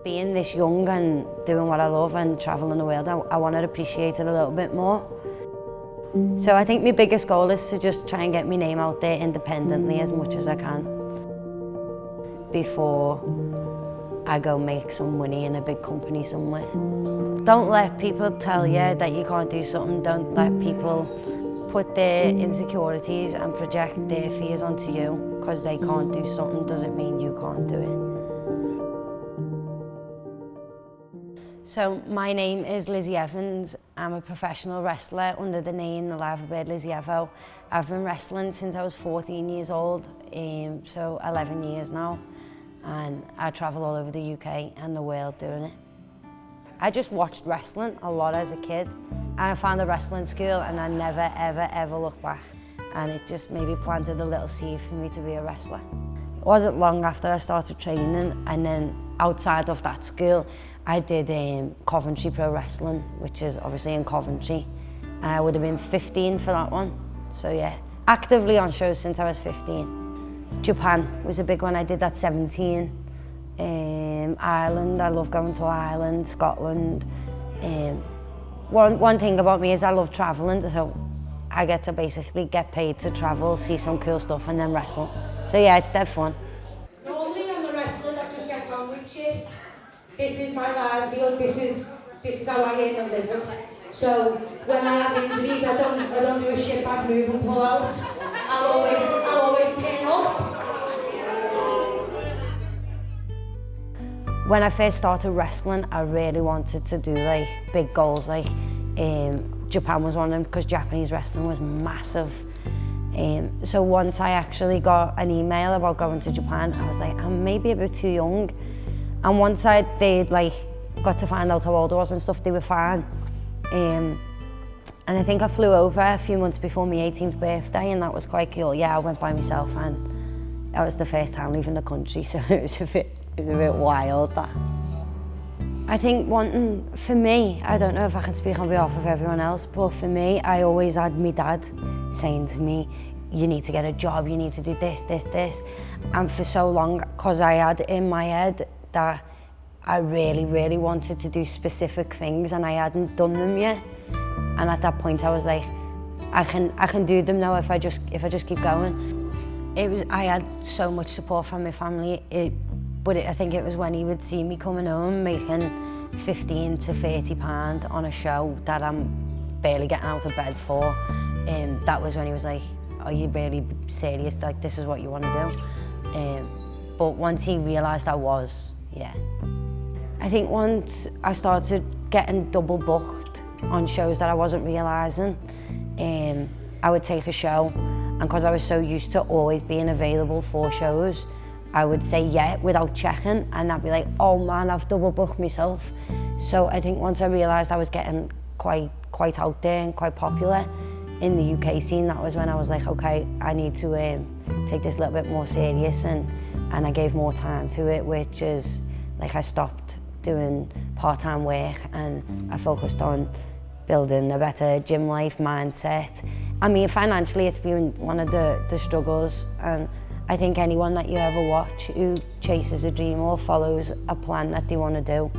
Being this young and doing what I love and traveling the world, I want to appreciate it a little bit more. So I think my biggest goal is to just try and get my name out there independently as much as I can before I go make some money in a big company somewhere. Don't let people tell you that you can't do something. Don't let people put their insecurities and project their fears onto you. Because they can't do something doesn't mean you can't do it. So my name is Lizzy Evans. I'm a professional wrestler under the name The Live Bird Lizzy Evo. I've been wrestling since I was 14 years old, so 11 years now. And I travel all over the UK and the world doing it. I just watched wrestling a lot as a kid, and I found a wrestling school and I never, ever, ever looked back. And it just maybe planted a little seed for me to be a wrestler. It wasn't long after I started training, and then outside of that school, I did Coventry Pro Wrestling, which is obviously in Coventry. And I would have been 15 for that one. So yeah, actively on shows since I was 15. Japan was a big one, I did that 17. Ireland, I love going to Ireland, Scotland. One thing about me is I love traveling, so I get to basically get paid to travel, see some cool stuff and then wrestle. So yeah, it's dead fun. Normally I'm the wrestler that just gets on with shit. This is my livelihood, this is how I earn a living. So when I have injuries, I don't do a shit bad move and pull out. I'll always turn up. When I first started wrestling, I really wanted to do like big goals, like Japan was one of them because Japanese wrestling was massive. So once I actually got an email about going to Japan, I was like, I'm maybe a bit too young. And once they got to find out how old I was and stuff, they were fine. And I think I flew over a few months before my 18th birthday, and that was quite cool. Yeah, I went by myself, and that was the first time leaving the country, so it was a bit wild, that. I think for me, I don't know if I can speak on behalf of everyone else, but for me, I always had my dad saying to me, you need to get a job, you need to do this, this, this. And for so long, because I had in my head that I really, really wanted to do specific things and I hadn't done them yet. And at that point, I was like, I can do them now if I just keep going. I had so much support from my family, but I think it was when he would see me coming home making 15 to 30 pound on a show that I'm barely getting out of bed for. That was when he was like, are you really serious? Like, this is what you want to do? But once he realised I was, yeah. I think once I started getting double booked on shows that I wasn't realising, I would take a show, and because I was so used to always being available for shows, I would say yeah without checking, and I'd be like, oh man, I've double booked myself. So I think once I realised I was getting quite out there and quite popular in the UK scene, that was when I was like, okay, I need to take this a little bit more serious, and I gave more time to it, which is like I stopped doing part-time work and I focused on building a better gym life mindset. I mean, financially, it's been one of the struggles, and I think anyone that you ever watch who chases a dream or follows a plan that they want to do,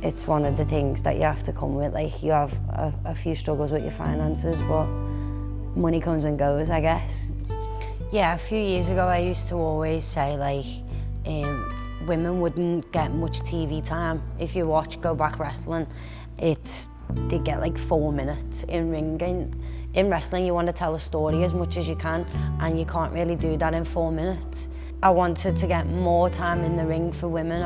it's one of the things that you have to come with. Like, you have a few struggles with your finances, but money comes and goes, I guess. Yeah, a few years ago, I used to always say, like, women wouldn't get much TV time. If you watch Go Back Wrestling, they get like 4 minutes in ring. In wrestling, you want to tell a story as much as you can, and you can't really do that in 4 minutes. I wanted to get more time in the ring for women.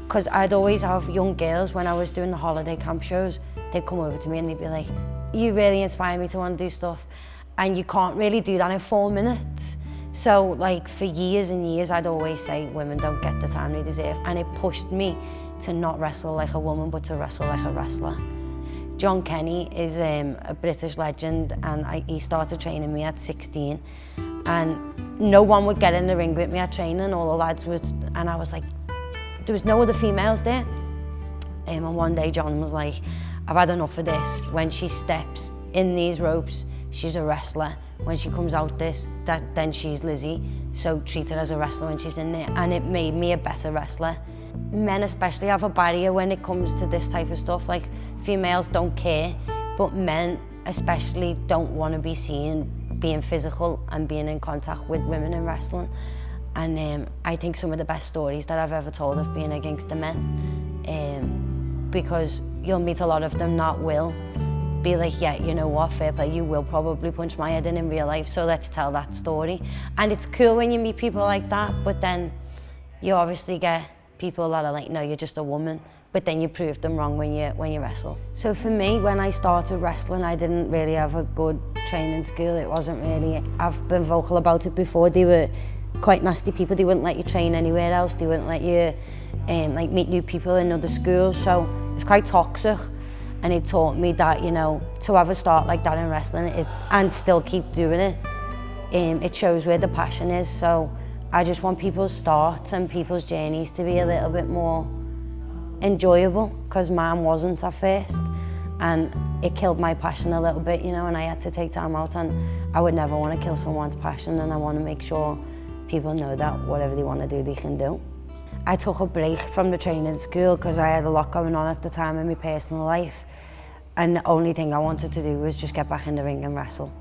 Because I'd always have young girls when I was doing the holiday camp shows, they'd come over to me and they'd be like, you really inspire me to want to do stuff. And you can't really do that in 4 minutes. So like for years and years, I'd always say women don't get the time they deserve. And it pushed me to not wrestle like a woman, but to wrestle like a wrestler. John Kenny is a British legend, and he started training me at 16. And no one would get in the ring with me at training, all the lads would, and I was like, there was no other females there. And one day John was like, I've had enough of this. When she steps in these ropes, she's a wrestler. When she comes out then she's Lizzy. So treat her as a wrestler when she's in there. And it made me a better wrestler. men especially have a barrier when it comes to this type of stuff. Like, females don't care, but men especially don't want to be seen being physical and being in contact with women in wrestling. And I think some of the best stories that I've ever told have been against the men, because you'll meet a lot of them that will be like, yeah, you know what, fair play, you will probably punch my head in real life, so let's tell that story. And it's cool when you meet people like that, but then you obviously get people that are like, no, you're just a woman, but then you prove them wrong when you wrestle. So for me, when I started wrestling, I didn't really have a good training school. It wasn't really, I've been vocal about it before, they were quite nasty people. They wouldn't let you train anywhere else. They wouldn't let you like meet new people in other schools. So it was quite toxic. And it taught me that, you know, to have a start like that in wrestling and still keep doing it, it shows where the passion is. So I just want people's starts and people's journeys to be a little bit more enjoyable, because mine wasn't at first. And it killed my passion a little bit, you know, and I had to take time out, and I would never want to kill someone's passion, and I want to make sure people know that whatever they want to do, they can do. I took a break from the training school because I had a lot going on at the time in my personal life, and the only thing I wanted to do was just get back in the ring and wrestle.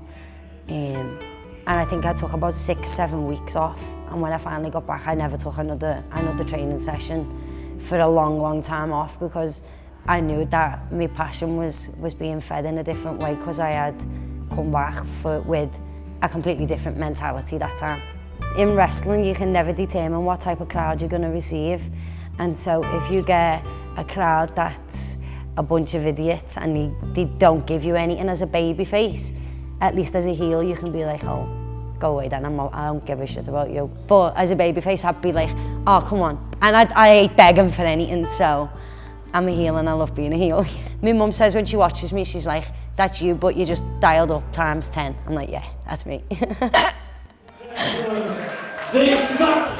And I think I took about 6-7 weeks off, and when I finally got back, I never took another training session for a long time off, because I knew that my passion was being fed in a different way, because I had come back with a completely different mentality that time. In wrestling, you can never determine what type of crowd you're going to receive. And so if you get a crowd that's a bunch of idiots and they don't give you anything as a baby face, at least as a heel, you can be like, oh, go away then, I don't give a shit about you. But as a baby face, I'd be like, oh, come on. And I ain't begging for anything, so I'm a heel and I love being a heel. My mum says when she watches me, she's like, that's you, but you just dialed up times 10. I'm like, yeah, that's me. This man.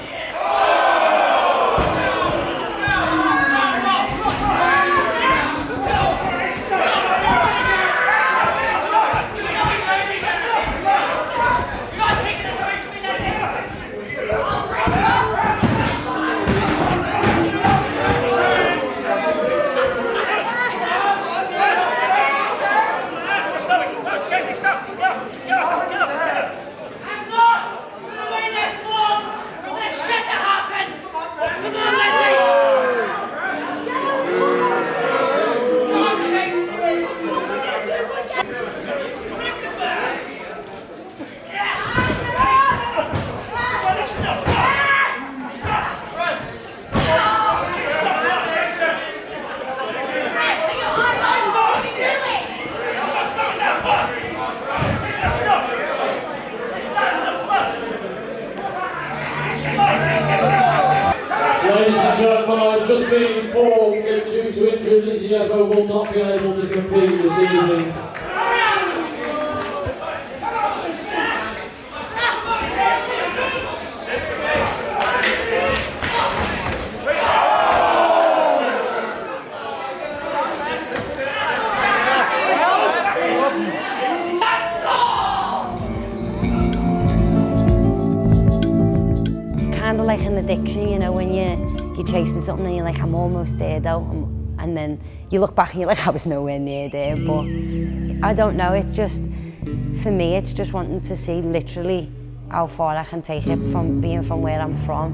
Ladies and gentlemen, I've just been informed that due to injury, Lizzy Evo will not be able to compete this evening. Kind of like an addiction, you know, when you're chasing something and you're like, I'm almost there though, and then you look back and you're like, I was nowhere near there. But I don't know, it's just, for me, it's just wanting to see literally how far I can take it from being from where I'm from,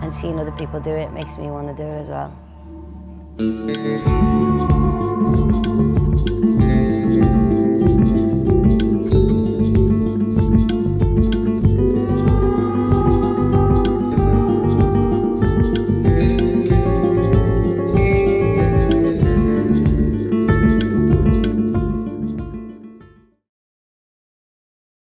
and seeing other people do it makes me want to do it as well.